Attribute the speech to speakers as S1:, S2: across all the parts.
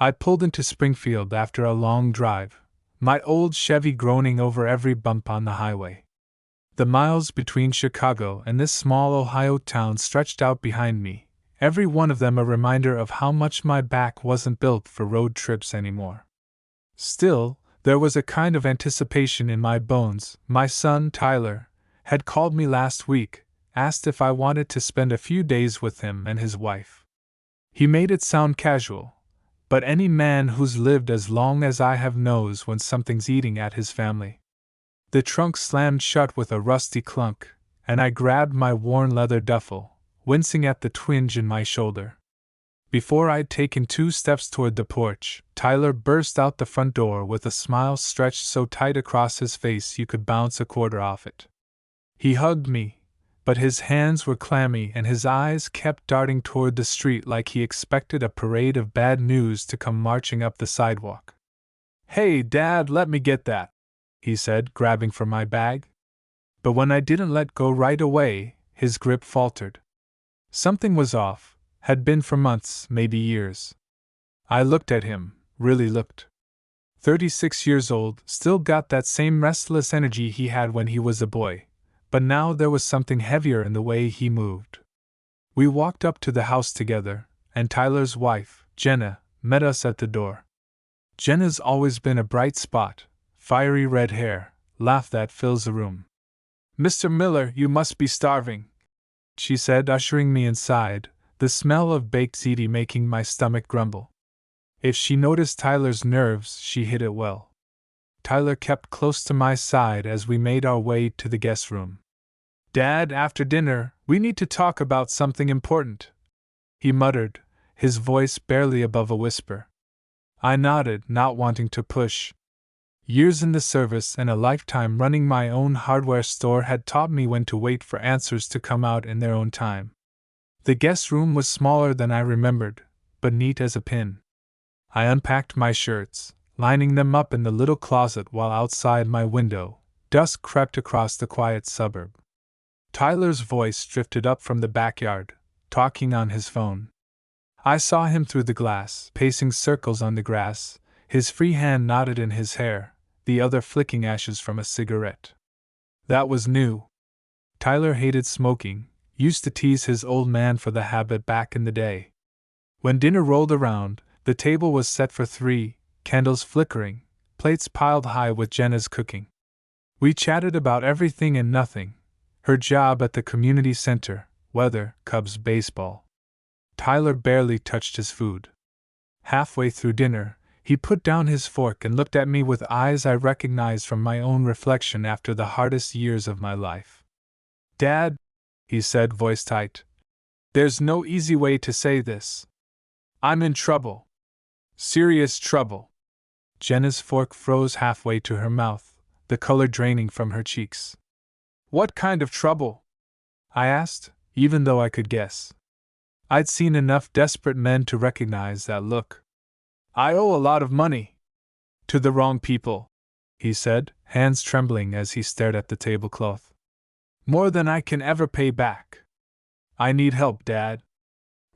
S1: I pulled into Springfield after a long drive, my old Chevy groaning over every bump on the highway. The miles between Chicago and this small Ohio town stretched out behind me, every one of them a reminder of how much my back wasn't built for road trips anymore. Still, there was a kind of anticipation in my bones. My son, Tyler, had called me last week, asked if I wanted to spend a few days with him and his wife. He made it sound casual, but any man who's lived as long as I have knows when something's eating at his family. The trunk slammed shut with a rusty clunk, and I grabbed my worn leather duffel, wincing at the twinge in my shoulder. Before I'd taken 2 steps toward the porch, Tyler burst out the front door with a smile stretched so tight across his face you could bounce a quarter off it. He hugged me, but his hands were clammy and his eyes kept darting toward the street like he expected a parade of bad news to come marching up the sidewalk. "Hey, Dad, let me get that," he said, grabbing for my bag. But when I didn't let go right away, his grip faltered. Something was off, had been for months, maybe years. I looked at him, really looked. 36 years old, still got that same restless energy he had when he was a boy. But now there was something heavier in the way he moved. We walked up to the house together, and Tyler's wife, Jenna, met us at the door. Jenna's always been a bright spot, fiery red hair, laugh that fills the room. "Mr. Miller, you must be starving," she said, ushering me inside, the smell of baked ziti making my stomach grumble. If she noticed Tyler's nerves, she hid it well. Tyler kept close to my side as we made our way to the guest room. "Dad, after dinner, we need to talk about something important," he muttered, his voice barely above a whisper. I nodded, not wanting to push. Years in the service and a lifetime running my own hardware store had taught me when to wait for answers to come out in their own time. The guest room was smaller than I remembered, but neat as a pin. I unpacked my shirts, lining them up in the little closet while outside my window, dusk crept across the quiet suburb. Tyler's voice drifted up from the backyard, talking on his phone. I saw him through the glass, pacing circles on the grass, his free hand knotted in his hair, the other flicking ashes from a cigarette. That was new. Tyler hated smoking, used to tease his old man for the habit back in the day. When dinner rolled around, the table was set for 3, candles flickering, plates piled high with Jenna's cooking. We chatted about everything and nothing. Her job at the community center, weather, Cubs baseball. Tyler barely touched his food. Halfway through dinner, he put down his fork and looked at me with eyes I recognized from my own reflection after the hardest years of my life. "Dad," he said, voice tight, "there's no easy way to say this. I'm in trouble. Serious trouble." Jenna's fork froze halfway to her mouth, the color draining from her cheeks. "What kind of trouble?" I asked, even though I could guess. I'd seen enough desperate men to recognize that look. "I owe a lot of money." "To the wrong people," he said, hands trembling as he stared at the tablecloth. "More than I can ever pay back. I need help, Dad.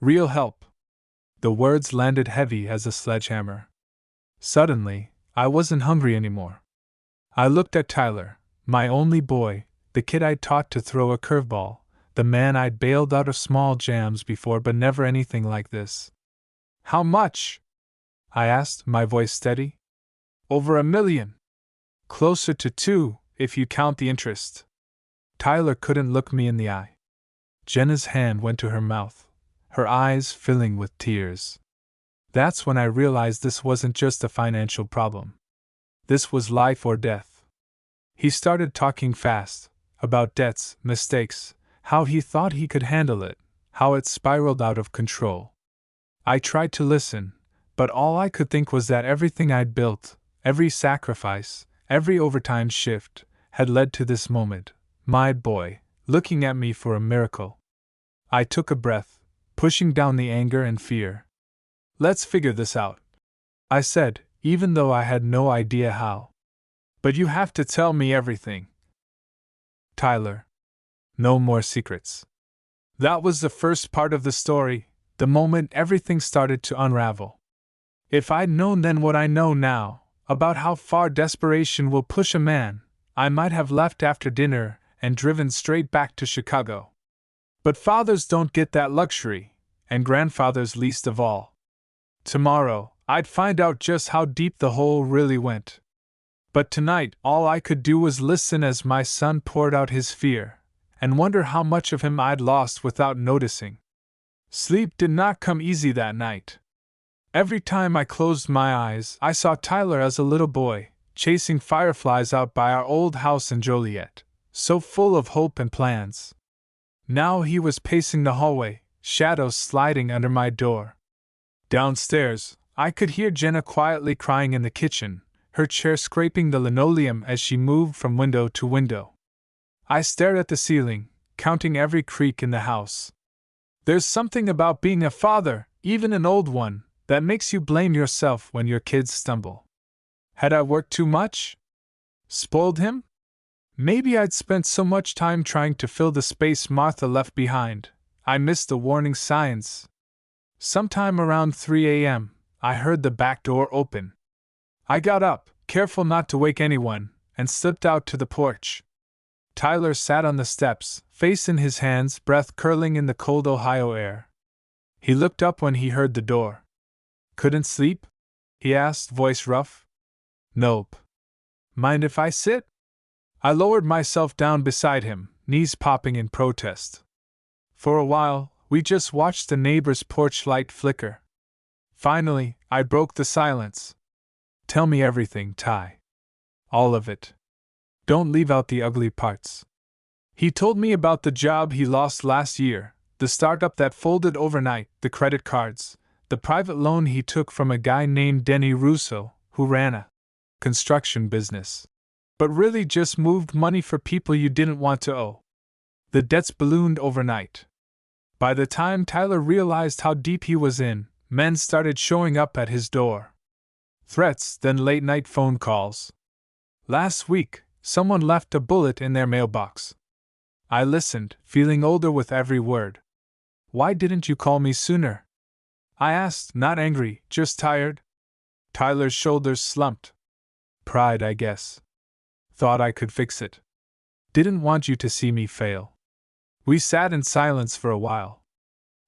S1: Real help." The words landed heavy as a sledgehammer. Suddenly, I wasn't hungry anymore. I looked at Tyler, my only boy, the kid I'd taught to throw a curveball, the man I'd bailed out of small jams before but never anything like this. "How much?" I asked, my voice steady. "Over $1 million. Closer to 2, if you count the interest." Tyler couldn't look me in the eye. Jenna's hand went to her mouth, her eyes filling with tears. That's when I realized this wasn't just a financial problem. This was life or death. He started talking fast, about debts, mistakes, how he thought he could handle it, how it spiraled out of control. I tried to listen, but all I could think was that everything I'd built, every sacrifice, every overtime shift, had led to this moment, my boy, looking at me for a miracle. I took a breath, pushing down the anger and fear. "Let's figure this out," I said, even though I had no idea how. "But you have to tell me everything." "Tyler. No more secrets." That was the first part of the story, the moment everything started to unravel. If I'd known then what I know now, about how far desperation will push a man, I might have left after dinner and driven straight back to Chicago. But fathers don't get that luxury, and grandfathers least of all. Tomorrow, I'd find out just how deep the hole really went. But tonight, all I could do was listen as my son poured out his fear, and wonder how much of him I'd lost without noticing. Sleep did not come easy that night. Every time I closed my eyes, I saw Tyler as a little boy, chasing fireflies out by our old house in Joliet, so full of hope and plans. Now he was pacing the hallway, shadows sliding under my door. Downstairs, I could hear Jenna quietly crying in the kitchen, her chair scraping the linoleum as she moved from window to window. I stared at the ceiling, counting every creak in the house. There's something about being a father, even an old one, that makes you blame yourself when your kids stumble. Had I worked too much? Spoiled him? Maybe I'd spent so much time trying to fill the space Martha left behind, I missed the warning signs. Sometime around 3 a.m., I heard the back door open. I got up, careful not to wake anyone, and slipped out to the porch. Tyler sat on the steps, face in his hands, breath curling in the cold Ohio air. He looked up when he heard the door. Couldn't sleep? He asked, voice rough. Nope. Mind if I sit? I lowered myself down beside him, knees popping in protest. For a while, we just watched the neighbor's porch light flicker. Finally, I broke the silence. Tell me everything, Ty. All of it. Don't leave out the ugly parts. He told me about the job he lost last year, the startup that folded overnight, the credit cards, the private loan he took from a guy named Denny Russo, who ran a construction business, but really just moved money for people you didn't want to owe. The debts ballooned overnight. By the time Tyler realized how deep he was in, men started showing up at his door. Threats, then late-night phone calls. Last week, someone left a bullet in their mailbox. I listened, feeling older with every word. Why didn't you call me sooner? I asked, not angry, just tired. Tyler's shoulders slumped. Pride, I guess. Thought I could fix it. Didn't want you to see me fail. We sat in silence for a while.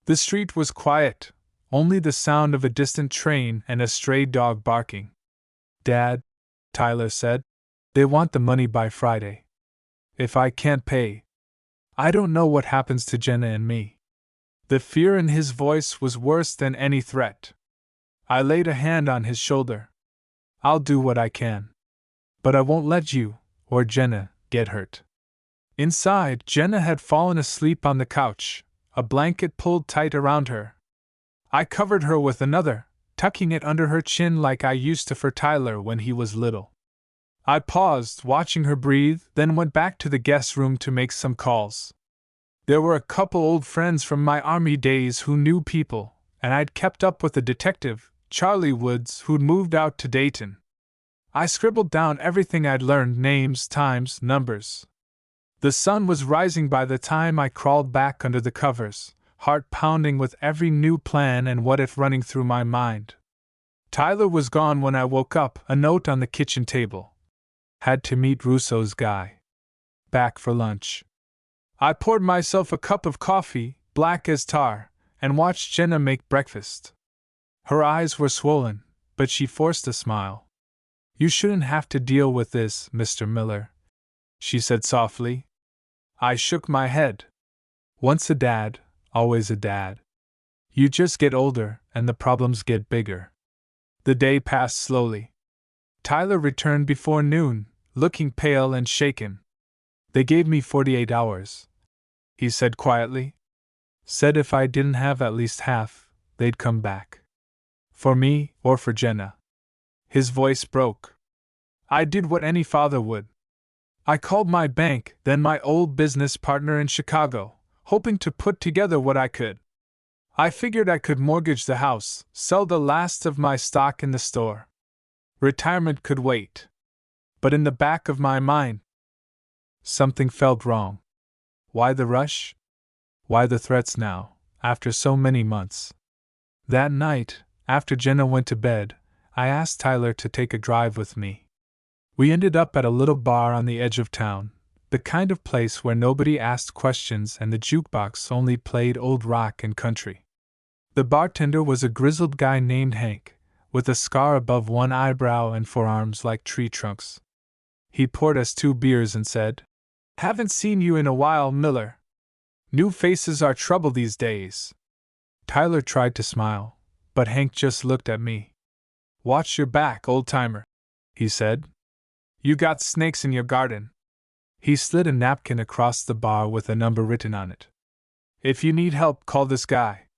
S1: The street was quiet, only the sound of a distant train and a stray dog barking. Dad, Tyler said, they want the money by Friday. If I can't pay, I don't know what happens to Jenna and me. The fear in his voice was worse than any threat. I laid a hand on his shoulder. I'll do what I can. But I won't let you, or Jenna, get hurt. Inside, Jenna had fallen asleep on the couch, a blanket pulled tight around her. I covered her with another, tucking it under her chin like I used to for Tyler when he was little. I paused, watching her breathe, then went back to the guest room to make some calls. There were a couple old friends from my army days who knew people, and I'd kept up with a detective, Charlie Woods, who'd moved out to Dayton. I scribbled down everything I'd learned, names, times, numbers. The sun was rising by the time I crawled back under the covers, heart pounding with every new plan and what if running through my mind. Tyler was gone when I woke up, a note on the kitchen table. Had to meet Russo's guy. Back for lunch. I poured myself a cup of coffee, black as tar, and watched Jenna make breakfast. Her eyes were swollen, but she forced a smile. You shouldn't have to deal with this, Mr. Miller, she said softly. I shook my head. Once a dad, always a dad. You just get older, and the problems get bigger. The day passed slowly. Tyler returned before noon, looking pale and shaken. They gave me 48 hours, he said quietly. Said if I didn't have at least half, they'd come back. For me, or for Jenna. His voice broke. I did what any father would. I called my bank, then my old business partner in Chicago, hoping to put together what I could. I figured I could mortgage the house, sell the last of my stock in the store. Retirement could wait. But in the back of my mind, something felt wrong. Why the rush? Why the threats now, after so many months? That night, After Jenna went to bed, I asked Tyler to take a drive with me. We ended up at a little bar on the edge of town, the kind of place where nobody asked questions and the jukebox only played old rock and country. The bartender was a grizzled guy named Hank, with a scar above one eyebrow and forearms like tree trunks. He poured us 2 beers and said, "Haven't seen you in a while, Miller. New faces are trouble these days." Tyler tried to smile, but Hank just looked at me. "Watch your back, old-timer," he said. "You got snakes in your garden." He slid a napkin across the bar with a number written on it. "If you need help, call this guy.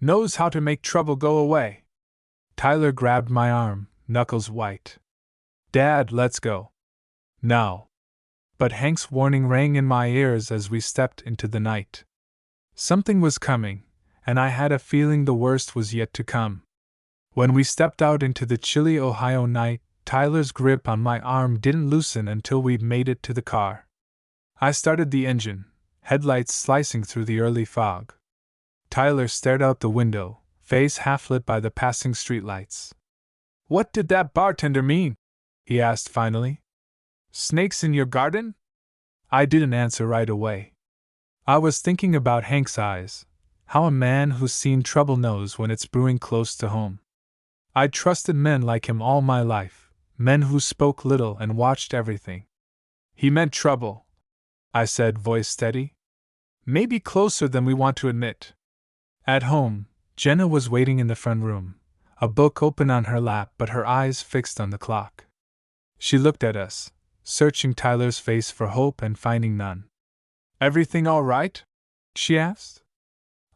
S1: Knows how to make trouble go away." Tyler grabbed my arm, knuckles white. "Dad, let's go." "No." But Hank's warning rang in my ears as we stepped into the night. Something was coming, and I had a feeling the worst was yet to come. When we stepped out into the chilly Ohio night, Tyler's grip on my arm didn't loosen until we'd made it to the car. I started the engine, headlights slicing through the early fog. Tyler stared out the window, face half lit by the passing streetlights. "What did that bartender mean?" he asked finally. "Snakes in your garden?" I didn't answer right away. I was thinking about Hank's eyes, how a man who's seen trouble knows when it's brewing close to home. I'd trusted men like him all my life, men who spoke little and watched everything. "He meant trouble," I said, voice steady. "Maybe closer than we want to admit." At home, Jenna was waiting in the front room, a book open on her lap but her eyes fixed on the clock. She looked at us, searching Tyler's face for hope and finding none. "Everything all right?" she asked.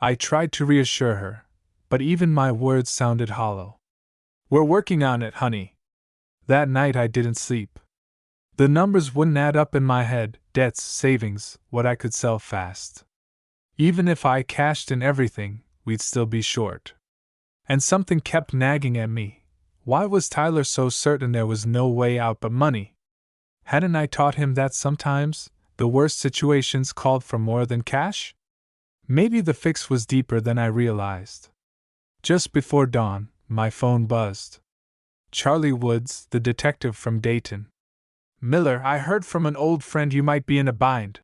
S1: I tried to reassure her, but even my words sounded hollow. "We're working on it, honey." That night I didn't sleep. The numbers wouldn't add up in my head, debts, savings, what I could sell fast. Even if I cashed in everything, we'd still be short. And something kept nagging at me. Why was Tyler so certain there was no way out but money? Hadn't I taught him that sometimes the worst situations called for more than cash? Maybe the fix was deeper than I realized. Just before dawn, my phone buzzed. Charlie Woods, the detective from Dayton. "Miller, I heard from an old friend you might be in a bind,"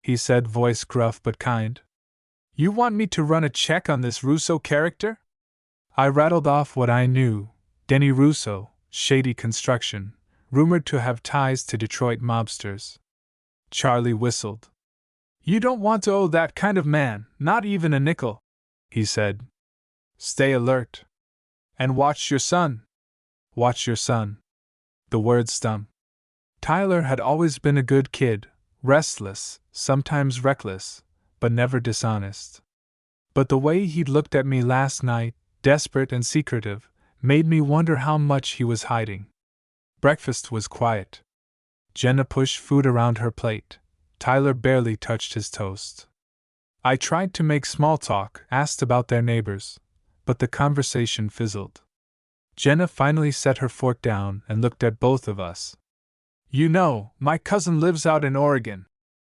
S1: he said, voice gruff but kind. "You want me to run a check on this Russo character?" I rattled off what I knew. Denny Russo, shady construction, rumored to have ties to Detroit mobsters. Charlie whistled. "You don't want to owe that kind of man, not even a nickel," he said. "Stay alert. And watch your son." Watch your son. The word stung. Tyler had always been a good kid, restless, sometimes reckless, but never dishonest. But the way he'd looked at me last night, desperate and secretive, made me wonder how much he was hiding. Breakfast was quiet. Jenna pushed food around her plate. Tyler barely touched his toast. I tried to make small talk, asked about their neighbors, but the conversation fizzled. Jenna finally set her fork down and looked at both of us. "You know, my cousin lives out in Oregon,"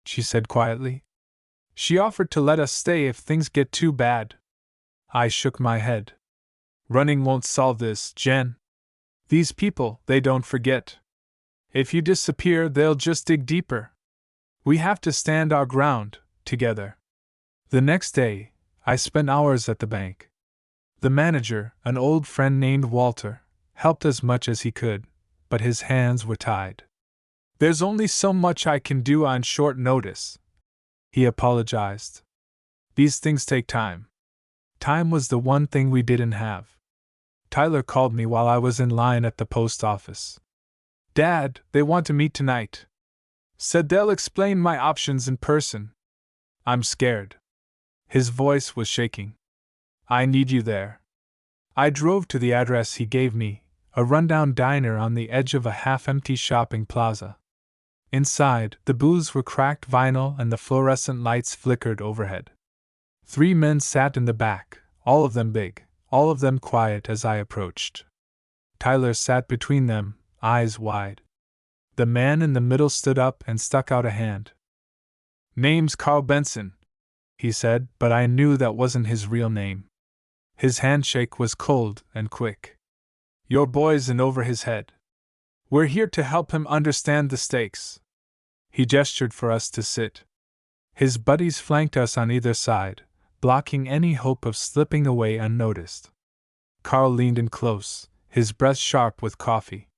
S1: she said quietly. "She offered to let us stay if things get too bad." I shook my head. "Running won't solve this, Jen. These people, they don't forget. If you disappear, they'll just dig deeper. We have to stand our ground, together." The next day, I spent hours at the bank. The manager, an old friend named Walter, helped as much as he could, but his hands were tied. "There's only so much I can do on short notice," he apologized. "These things take time." Time was the one thing we didn't have. Tyler called me while I was in line at the post office. "Dad, they want to meet tonight. Said they'll explain my options in person. I'm scared." His voice was shaking. "I need you there." I drove to the address he gave me, a rundown diner on the edge of a half-empty shopping plaza. Inside, the booths were cracked vinyl and the fluorescent lights flickered overhead. 3 men sat in the back, all of them big, all of them quiet as I approached. Tyler sat between them, eyes wide. The man in the middle stood up and stuck out a hand. "Name's Carl Benson," he said, but I knew that wasn't his real name. His handshake was cold and quick. Your boy's in over his head. We're here to help him understand the stakes. He gestured for us to sit. His buddies flanked us on either side, blocking any hope of slipping away unnoticed. Carl leaned in close, his breath sharp with coffee.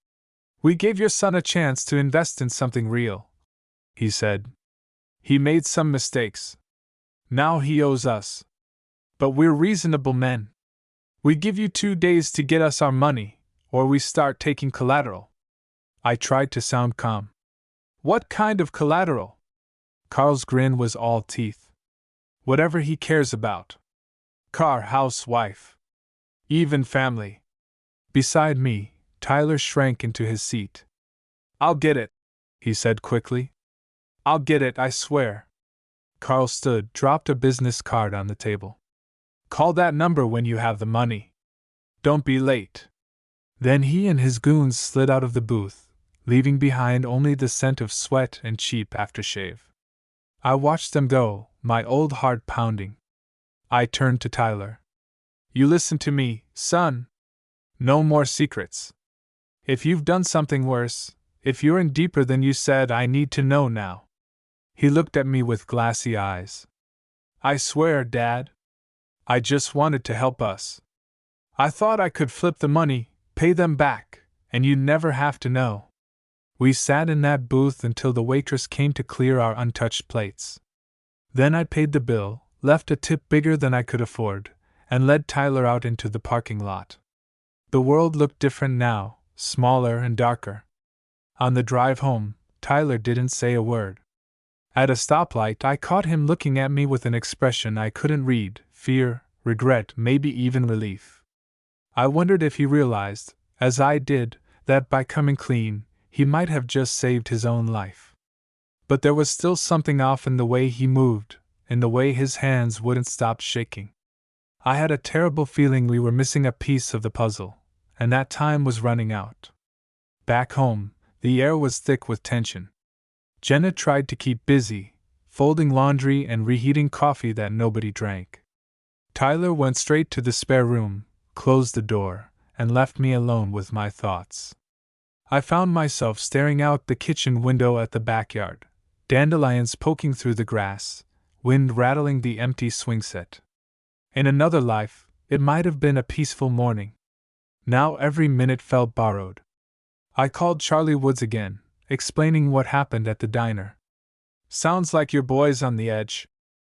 S1: We gave your son a chance to invest in something real, he said. He made some mistakes. Now he owes us. But we're reasonable men. We give you 2 days to get us our money, or we start taking collateral. I tried to sound calm. What kind of collateral? Carl's grin was all teeth. Whatever he cares about. Car, house, wife. Even family. Beside me, Tyler shrank into his seat. I'll get it, he said quickly. I'll get it, I swear. Carl stood, dropped a business card on the table. Call that number when you have the money. Don't be late. Then he and his goons slid out of the booth, leaving behind only the scent of sweat and cheap aftershave. I watched them go, my old heart pounding. I turned to Tyler. You listen to me, son. No more secrets. If you've done something worse, if you're in deeper than you said, I need to know now. He looked at me with glassy eyes. I swear, Dad. I just wanted to help us. I thought I could flip the money, pay them back, and you'd never have to know. We sat in that booth until the waitress came to clear our untouched plates. Then I paid the bill, left a tip bigger than I could afford, and led Tyler out into the parking lot. The world looked different now, smaller and darker. On the drive home, Tyler didn't say a word. At a stoplight, I caught him looking at me with an expression I couldn't read, fear, regret, maybe even relief. I wondered if he realized, as I did, that by coming clean, he might have just saved his own life. But there was still something off in the way he moved, in the way his hands wouldn't stop shaking. I had a terrible feeling we were missing a piece of the puzzle, and that time was running out. Back home, the air was thick with tension. Jenna tried to keep busy, folding laundry and reheating coffee that nobody drank. Tyler went straight to the spare room, closed the door, and left me alone with my thoughts. I found myself staring out the kitchen window at the backyard, dandelions poking through the grass, wind rattling the empty swing set. In another life, it might have been a peaceful morning. Now every minute felt borrowed. I called Charlie Woods again, explaining what happened at the diner. Sounds like your boy's on the edge,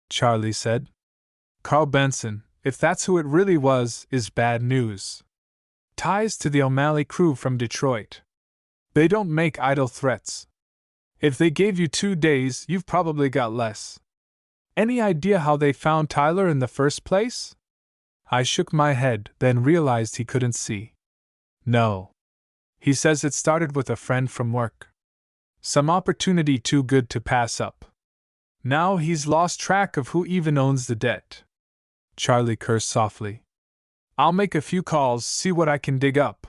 S1: Charlie said. Carl Benson, if that's who it really was, is bad news. Ties to the O'Malley crew from Detroit. They don't make idle threats. If they gave you 2 days, you've probably got less. Any idea how they found Tyler in the first place? I shook my head, then realized he couldn't see. No. He says it started with a friend from work. Some opportunity too good to pass up. Now he's lost track of who even owns the debt. Charlie cursed softly. I'll make a few calls, see what I can dig up.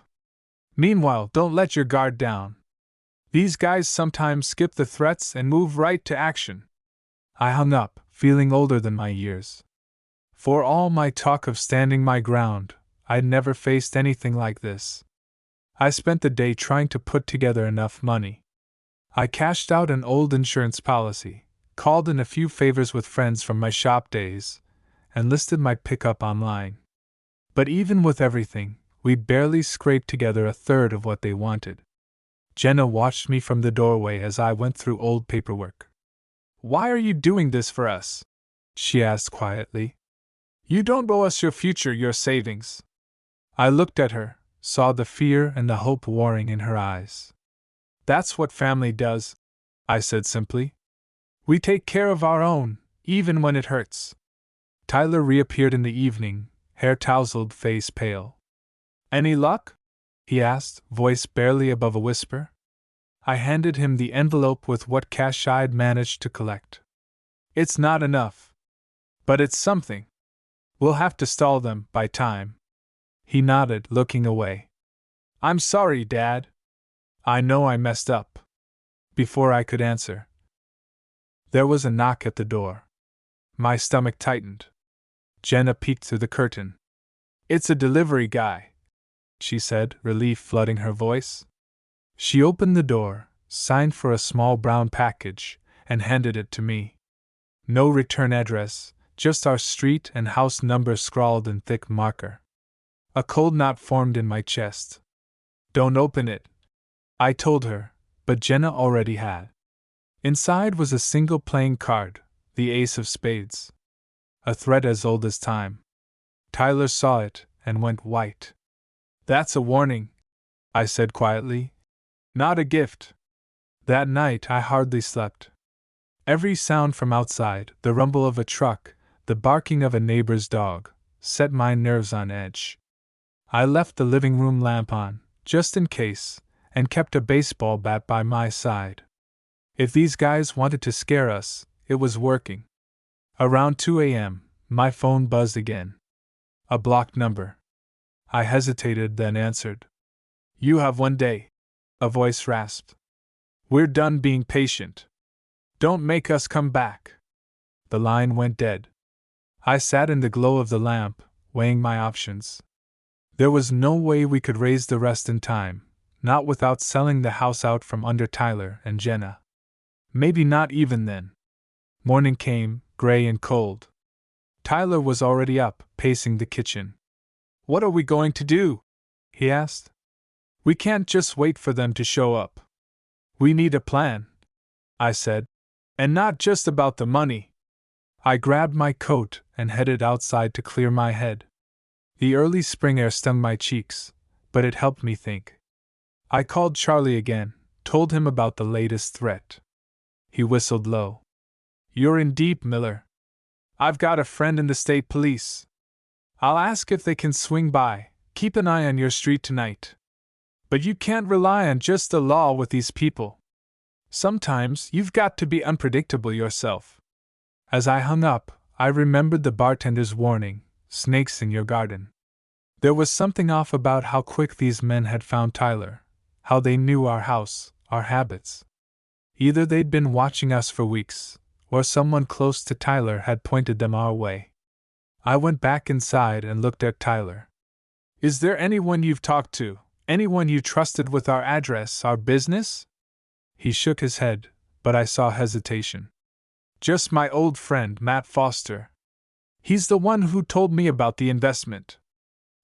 S1: Meanwhile, don't let your guard down. These guys sometimes skip the threats and move right to action. I hung up, feeling older than my years. For all my talk of standing my ground, I'd never faced anything like this. I spent the day trying to put together enough money. I cashed out an old insurance policy, called in a few favors with friends from my shop days, and listed my pickup online. But even with everything, we barely scraped together a third of what they wanted. Jenna watched me from the doorway as I went through old paperwork. Why are you doing this for us? She asked quietly. You don't owe us your future, your savings. I looked at her, saw the fear and the hope warring in her eyes. That's what family does, I said simply. We take care of our own, even when it hurts. Tyler reappeared in the evening, hair tousled, face pale. Any luck? He asked, voice barely above a whisper. I handed him the envelope with what cash I'd managed to collect. It's not enough. But it's something. We'll have to stall them, by time. He nodded, looking away. I'm sorry, Dad. I know I messed up. Before I could answer, there was a knock at the door. My stomach tightened. Jenna peeked through the curtain. It's a delivery guy, she said, relief flooding her voice. She opened the door, signed for a small brown package, and handed it to me. No return address, just our street and house number scrawled in thick marker. A cold knot formed in my chest. Don't open it, I told her, but Jenna already had. Inside was a single playing card, the ace of spades. A threat as old as time. Tyler saw it and went white. That's a warning, I said quietly. Not a gift. That night I hardly slept. Every sound from outside, the rumble of a truck, the barking of a neighbor's dog, set my nerves on edge. I left the living room lamp on, just in case, and kept a baseball bat by my side. If these guys wanted to scare us, it was working. Around 2 a.m., my phone buzzed again. A blocked number. I hesitated, then answered. You have 1 day, a voice rasped. We're done being patient. Don't make us come back. The line went dead. I sat in the glow of the lamp, weighing my options. There was no way we could raise the rest in time, not without selling the house out from under Tyler and Jenna. Maybe not even then. Morning came, gray and cold. Tyler was already up, pacing the kitchen. What are we going to do? He asked. We can't just wait for them to show up. We need a plan, I said. And not just about the money. I grabbed my coat and headed outside to clear my head. The early spring air stung my cheeks, but it helped me think. I called Charlie again, told him about the latest threat. He whistled low. You're in deep, Miller. I've got a friend in the state police. I'll ask if they can swing by. Keep an eye on your street tonight. But you can't rely on just the law with these people. Sometimes you've got to be unpredictable yourself. As I hung up, I remembered the bartender's warning, snakes in your garden. There was something off about how quick these men had found Tyler, how they knew our house, our habits. Either they'd been watching us for weeks, or someone close to Tyler had pointed them our way. I went back inside and looked at Tyler. Is there anyone you've talked to, anyone you trusted with our address, our business? He shook his head, but I saw hesitation. Just my old friend Matt Foster. He's the one who told me about the investment.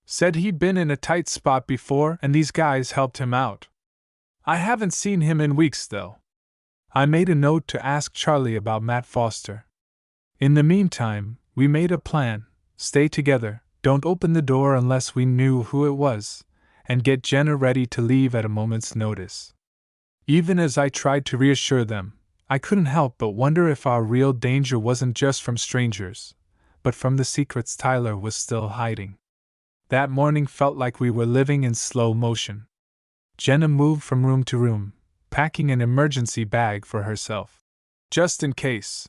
S1: Said he'd been in a tight spot before and these guys helped him out. I haven't seen him in weeks, though. I made a note to ask Charlie about Matt Foster. In the meantime, we made a plan: stay together, don't open the door unless we knew who it was, and get Jenna ready to leave at a moment's notice. Even as I tried to reassure them, I couldn't help but wonder if our real danger wasn't just from strangers, but from the secrets Tyler was still hiding. That morning felt like we were living in slow motion. Jenna moved from room to room, packing an emergency bag for herself. Just in case.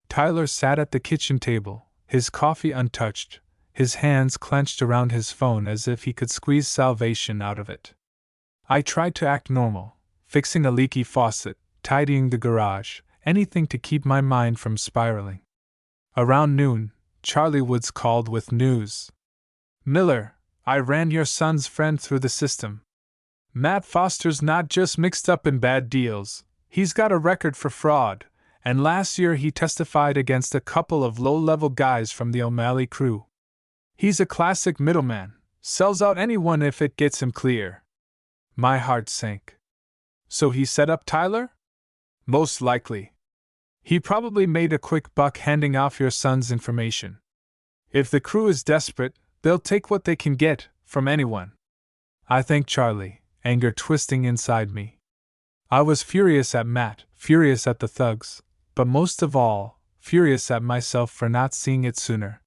S1: Tyler sat at the kitchen table, his coffee untouched, his hands clenched around his phone as if he could squeeze salvation out of it. I tried to act normal, fixing a leaky faucet, tidying the garage, anything to keep my mind from spiraling. Around noon, Charlie Woods called with news. Miller, I ran your son's friend through the system. Matt Foster's not just mixed up in bad deals, he's got a record for fraud, and last year he testified against a couple of low-level guys from the O'Malley crew. He's a classic middleman, sells out anyone if it gets him clear. My heart sank. So he set up Tyler? Most likely. He probably made a quick buck handing off your son's information. If the crew is desperate, they'll take what they can get, from anyone. I thanked Charlie, anger twisting inside me. I was furious at Matt, furious at the thugs, but most of all, furious at myself for not seeing it sooner.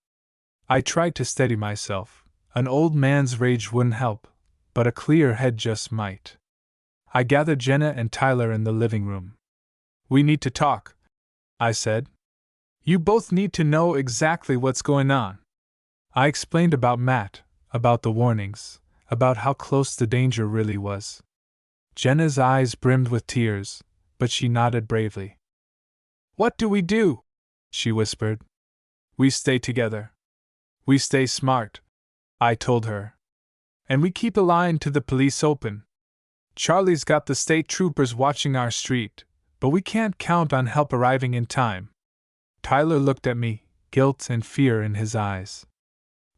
S1: I tried to steady myself. An old man's rage wouldn't help, but a clear head just might. I gathered Jenna and Tyler in the living room. We need to talk, I said. You both need to know exactly what's going on. I explained about Matt, about the warnings, about how close the danger really was. Jenna's eyes brimmed with tears, but she nodded bravely. What do we do? She whispered. We stay together. We stay smart. I told her. And we keep a line to the police open. Charlie's got the state troopers watching our street, but we can't count on help arriving in time. Tyler looked at me, guilt and fear in his eyes.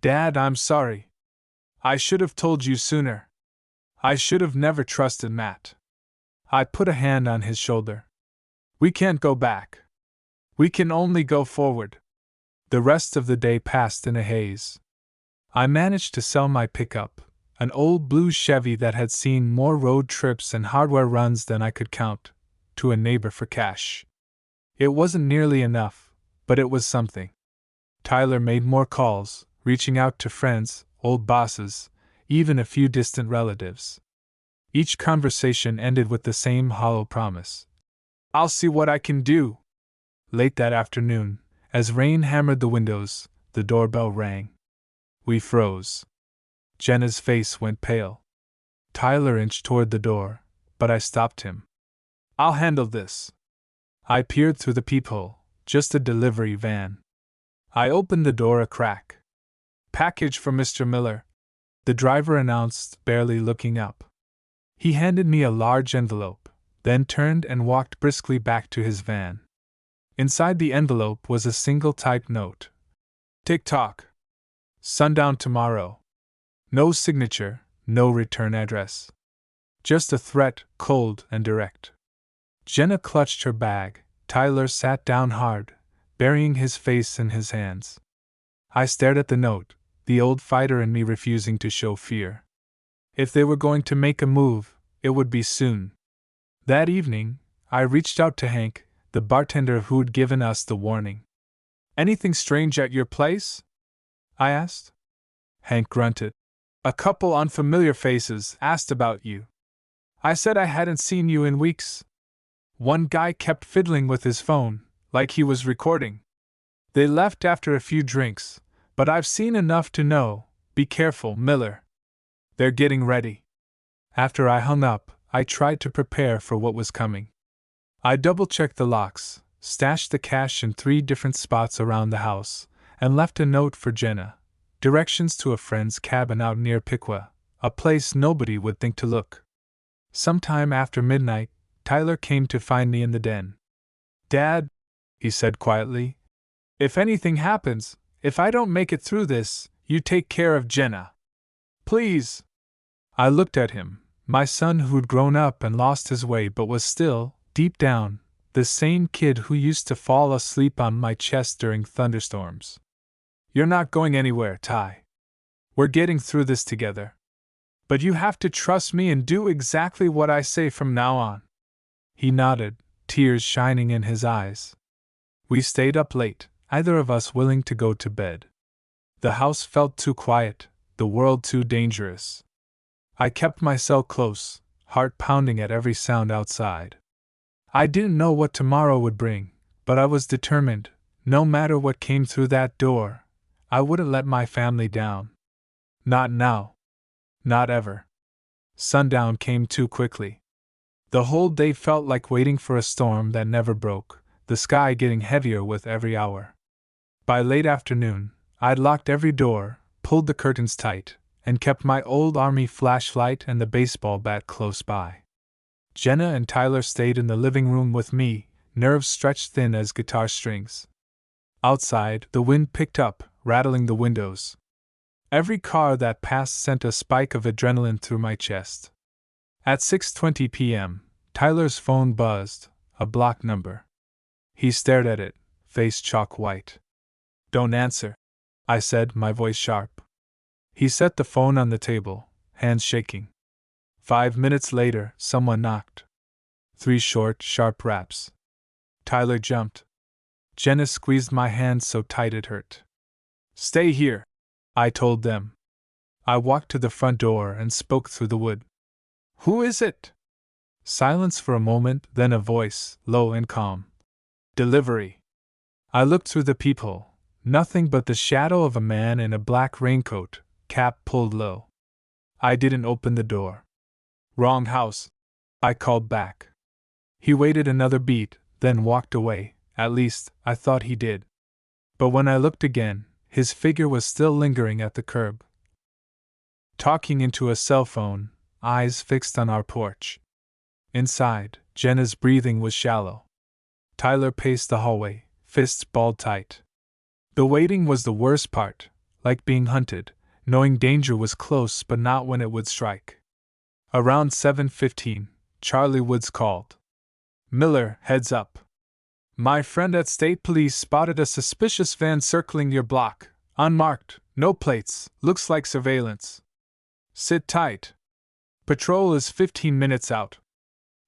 S1: Dad, I'm sorry. I should have told you sooner. I should have never trusted Matt. I put a hand on his shoulder. We can't go back. We can only go forward. The rest of the day passed in a haze. I managed to sell my pickup, an old blue Chevy that had seen more road trips and hardware runs than I could count, to a neighbor for cash. It wasn't nearly enough, but it was something. Tyler made more calls, reaching out to friends, old bosses, even a few distant relatives. Each conversation ended with the same hollow promise. I'll see what I can do. Late that afternoon, as rain hammered the windows, the doorbell rang. We froze. Jenna's face went pale. Tyler inched toward the door, but I stopped him. I'll handle this. I peered through the peephole, just a delivery van. I opened the door a crack. Package for Mr. Miller, the driver announced, barely looking up. He handed me a large envelope, then turned and walked briskly back to his van. Inside the envelope was a single typed note. Tick-tock. Sundown tomorrow. No signature, no return address. Just a threat, cold and direct. Jenna clutched her bag. Tyler sat down hard, burying his face in his hands. I stared at the note, the old fighter in me refusing to show fear. If they were going to make a move, it would be soon. That evening, I reached out to Hank, the bartender who'd given us the warning. Anything strange at your place? I asked. Hank grunted. A couple unfamiliar faces asked about you. I said I hadn't seen you in weeks. One guy kept fiddling with his phone, like he was recording. They left after a few drinks, but I've seen enough to know, be careful, Miller. They're getting ready. After I hung up, I tried to prepare for what was coming. I double-checked the locks, stashed the cash in 3 different spots around the house, and left a note for Jenna. Directions to a friend's cabin out near Piqua, a place nobody would think to look. Sometime after midnight, Tyler came to find me in the den. Dad, he said quietly, if anything happens, if I don't make it through this, you take care of Jenna. Please. I looked at him, my son who'd grown up and lost his way but was still, deep down, the same kid who used to fall asleep on my chest during thunderstorms. You're not going anywhere, Ty. We're getting through this together. But you have to trust me and do exactly what I say from now on. He nodded, tears shining in his eyes. We stayed up late, either of us willing to go to bed. The house felt too quiet, the world too dangerous. I kept my cell close, heart pounding at every sound outside. I didn't know what tomorrow would bring, but I was determined, no matter what came through that door, I wouldn't let my family down. Not now. Not ever. Sundown came too quickly. The whole day felt like waiting for a storm that never broke, the sky getting heavier with every hour. By late afternoon, I'd locked every door, pulled the curtains tight, and kept my old army flashlight and the baseball bat close by. Jenna and Tyler stayed in the living room with me, nerves stretched thin as guitar strings. Outside, the wind picked up, rattling the windows. Every car that passed sent a spike of adrenaline through my chest. At 6:20 p.m., Tyler's phone buzzed, a block number. He stared at it, face chalk white. Don't answer, I said, my voice sharp. He set the phone on the table, hands shaking. 5 minutes later, someone knocked. 3 short, sharp raps. Tyler jumped. Jenna squeezed my hand so tight it hurt. Stay here, I told them. I walked to the front door and spoke through the wood. Who is it? Silence for a moment, then a voice, low and calm. Delivery. I looked through the peephole. Nothing but the shadow of a man in a black raincoat, cap pulled low. I didn't open the door. Wrong house, I called back. He waited another beat, then walked away, at least, I thought he did. But when I looked again, his figure was still lingering at the curb. talking into a cell phone, eyes fixed on our porch. Inside, Jenna's breathing was shallow. Tyler paced the hallway, fists balled tight. The waiting was the worst part, like being hunted, knowing danger was close but not when it would strike. Around 7:15, Charlie Woods called. "Miller, heads up. My friend at State Police spotted a suspicious van circling your block, unmarked, no plates, looks like surveillance. Sit tight. Patrol is 15 minutes out."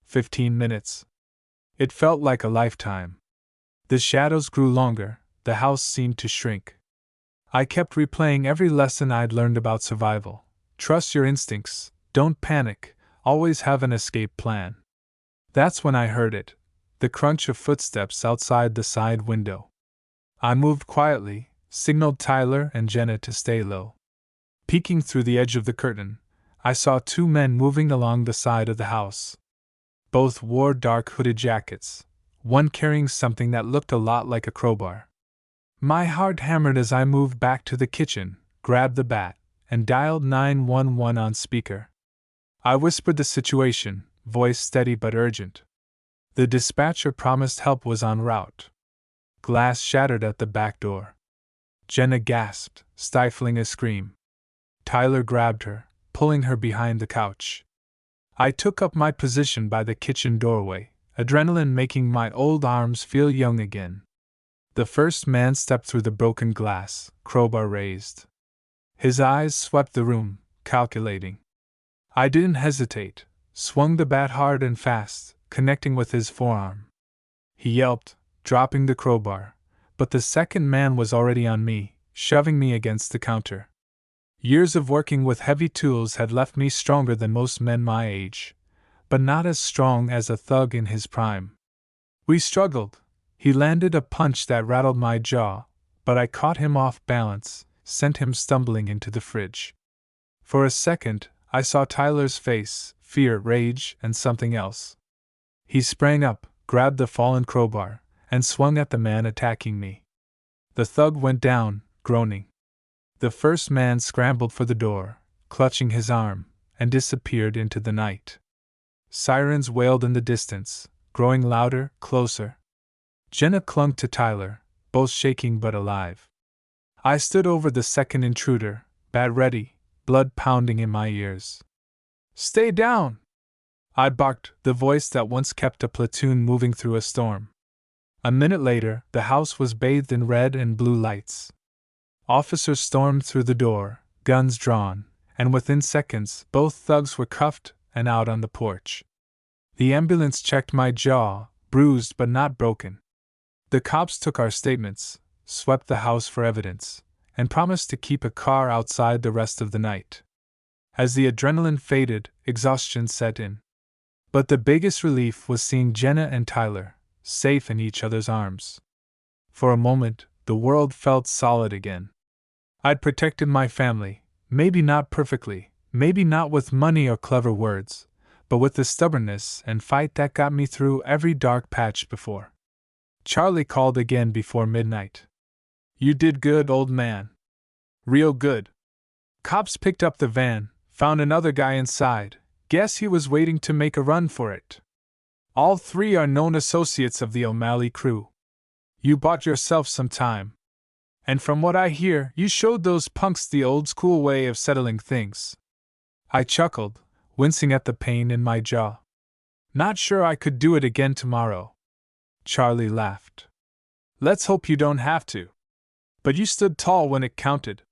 S1: 15 minutes. It felt like a lifetime. The shadows grew longer, the house seemed to shrink. I kept replaying every lesson I'd learned about survival. Trust your instincts, don't panic, always have an escape plan. That's when I heard it, the crunch of footsteps outside the side window. I moved quietly, signaled Tyler and Jenna to stay low. Peeking through the edge of the curtain, I saw two men moving along the side of the house. Both wore dark hooded jackets, one carrying something that looked a lot like a crowbar. My heart hammered as I moved back to the kitchen, grabbed the bat, and dialed 911 on speaker. I whispered the situation, voice steady but urgent. The dispatcher promised help was en route. Glass shattered at the back door. Jenna gasped, stifling a scream. Tyler grabbed her, pulling her behind the couch. I took up my position by the kitchen doorway, adrenaline making my old arms feel young again. The first man stepped through the broken glass, crowbar raised. His eyes swept the room, calculating. I didn't hesitate, swung the bat hard and fast, connecting with his forearm. He yelped, dropping the crowbar, but the second man was already on me, shoving me against the counter. Years of working with heavy tools had left me stronger than most men my age, but not as strong as a thug in his prime. We struggled. He landed a punch that rattled my jaw, but I caught him off balance, sent him stumbling into the fridge. For a second, I saw Tyler's face, fear, rage, and something else. He sprang up, grabbed the fallen crowbar, and swung at the man attacking me. The thug went down, groaning. The first man scrambled for the door, clutching his arm, and disappeared into the night. Sirens wailed in the distance, growing louder, closer. Jenna clung to Tyler, both shaking but alive. I stood over the second intruder, bat ready, blood pounding in my ears. "Stay down!" I barked, the voice that once kept a platoon moving through a storm. A minute later, the house was bathed in red and blue lights. Officers stormed through the door, guns drawn, and within seconds, both thugs were cuffed and out on the porch. The ambulance checked my jaw, bruised but not broken. The cops took our statements, swept the house for evidence, and promised to keep a car outside the rest of the night. As the adrenaline faded, exhaustion set in. But the biggest relief was seeing Jenna and Tyler, safe in each other's arms. For a moment, the world felt solid again. I'd protected my family, maybe not perfectly, maybe not with money or clever words, but with the stubbornness and fight that got me through every dark patch before. Charlie called again before midnight. "You did good, old man. Real good." Cops picked up the van, found another guy inside. Guess he was waiting to make a run for it. All three are known associates of the O'Malley crew. You bought yourself some time. And from what I hear, you showed those punks the old-school way of settling things. I chuckled, wincing at the pain in my jaw. Not sure I could do it again tomorrow. Charlie laughed. Let's hope you don't have to. But you stood tall when it counted.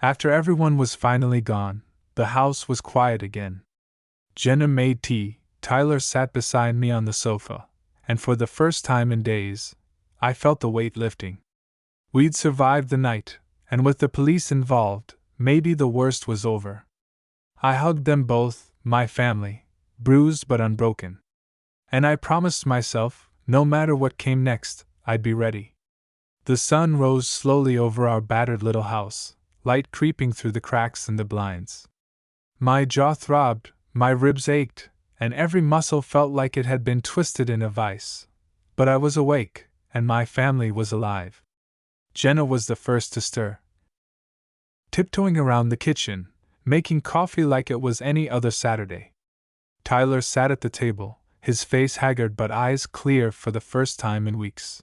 S1: After everyone was finally gone, the house was quiet again. Jenna made tea, Tyler sat beside me on the sofa, and for the first time in days, I felt the weight lifting. We'd survived the night, and with the police involved, maybe the worst was over. I hugged them both, my family, bruised but unbroken. And I promised myself, no matter what came next, I'd be ready. The sun rose slowly over our battered little house, light creeping through the cracks in the blinds. My jaw throbbed, my ribs ached, and every muscle felt like it had been twisted in a vice. But I was awake, and my family was alive. Jenna was the first to stir. Tiptoeing around the kitchen, making coffee like it was any other Saturday. Tyler sat at the table, his face haggard but eyes clear for the first time in weeks.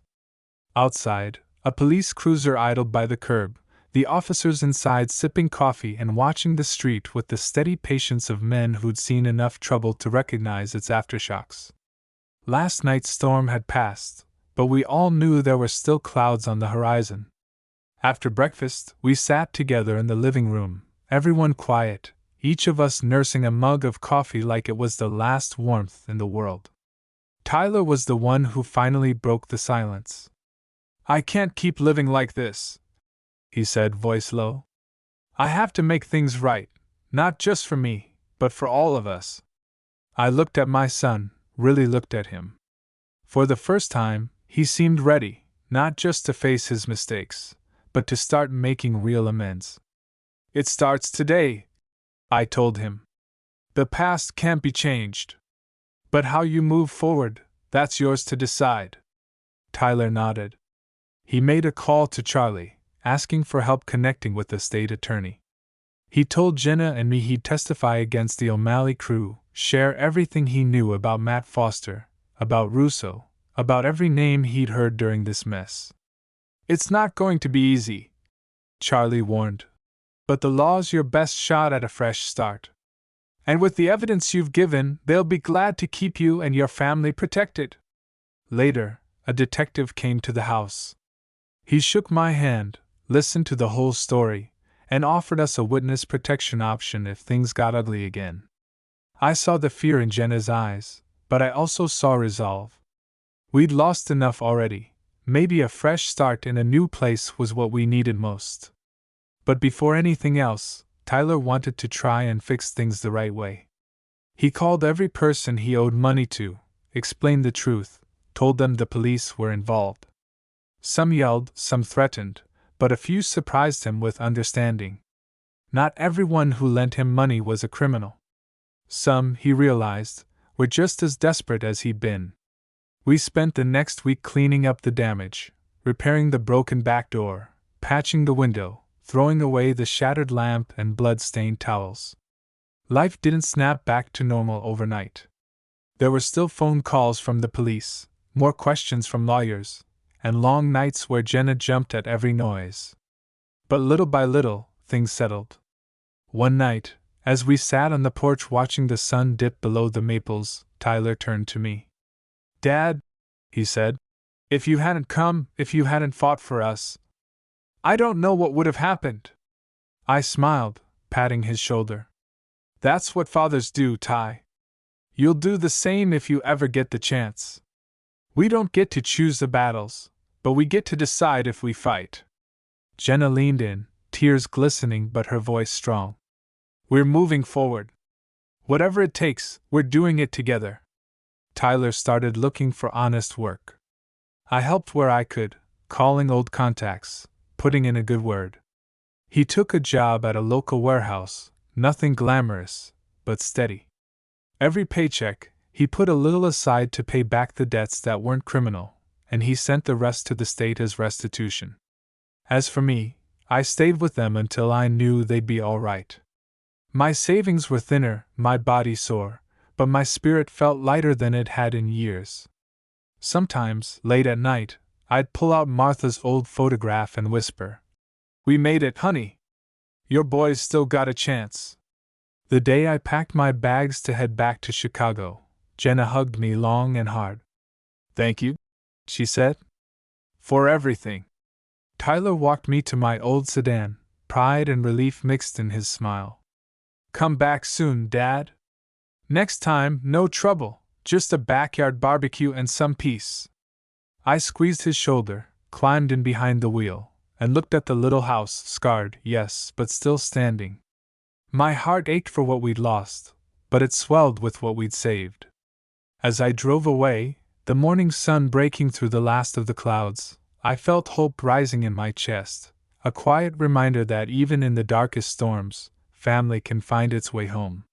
S1: Outside, a police cruiser idled by the curb, the officers inside sipping coffee and watching the street with the steady patience of men who'd seen enough trouble to recognize its aftershocks. Last night's storm had passed, but we all knew there were still clouds on the horizon. After breakfast, we sat together in the living room, everyone quiet, each of us nursing a mug of coffee like it was the last warmth in the world. Tyler was the one who finally broke the silence. "I can't keep living like this," he said, voice low. "I have to make things right, not just for me, but for all of us." I looked at my son, really looked at him. For the first time, he seemed ready, not just to face his mistakes, but to start making real amends. "It starts today," I told him. "The past can't be changed. But how you move forward, that's yours to decide." Tyler nodded. He made a call to Charlie, asking for help connecting with the state attorney. He told Jenna and me he'd testify against the O'Malley crew, share everything he knew about Matt Foster, about Russo, about every name he'd heard during this mess. "It's not going to be easy," Charlie warned. "But the law's your best shot at a fresh start. And with the evidence you've given, they'll be glad to keep you and your family protected." Later, a detective came to the house. He shook my hand, listened to the whole story, and offered us a witness protection option if things got ugly again. I saw the fear in Jenna's eyes, but I also saw resolve. We'd lost enough already. Maybe a fresh start in a new place was what we needed most. But before anything else, Tyler wanted to try and fix things the right way. He called every person he owed money to, explained the truth, told them the police were involved. Some yelled, some threatened, but a few surprised him with understanding. Not everyone who lent him money was a criminal. Some, he realized, were just as desperate as he'd been. We spent the next week cleaning up the damage, repairing the broken back door, patching the window, throwing away the shattered lamp and blood-stained towels. Life didn't snap back to normal overnight. There were still phone calls from the police, more questions from lawyers, and long nights where Jenna jumped at every noise. But little by little, things settled. One night, as we sat on the porch watching the sun dip below the maples, Tyler turned to me. "Dad," he said, "if you hadn't come, if you hadn't fought for us, I don't know what would have happened." I smiled, patting his shoulder. "That's what fathers do, Ty. You'll do the same if you ever get the chance. We don't get to choose the battles, but we get to decide if we fight." Jenna leaned in, tears glistening but her voice strong. "We're moving forward. Whatever it takes, we're doing it together." Tyler started looking for honest work. I helped where I could, calling old contacts, putting in a good word. He took a job at a local warehouse, nothing glamorous, but steady. Every paycheck, he put a little aside to pay back the debts that weren't criminal, and he sent the rest to the state as restitution. As for me, I stayed with them until I knew they'd be all right. My savings were thinner, my body sore, but my spirit felt lighter than it had in years. Sometimes, late at night, I'd pull out Martha's old photograph and whisper, "We made it, honey. Your boys still got a chance." The day I packed my bags to head back to Chicago, Jenna hugged me long and hard. "Thank you," she said, "for everything." Tyler walked me to my old sedan, pride and relief mixed in his smile. "Come back soon, Dad. Next time, no trouble, just a backyard barbecue and some peace." I squeezed his shoulder, climbed in behind the wheel, and looked at the little house, scarred, yes, but still standing. My heart ached for what we'd lost, but it swelled with what we'd saved. As I drove away, the morning sun breaking through the last of the clouds, I felt hope rising in my chest, a quiet reminder that even in the darkest storms, family can find its way home.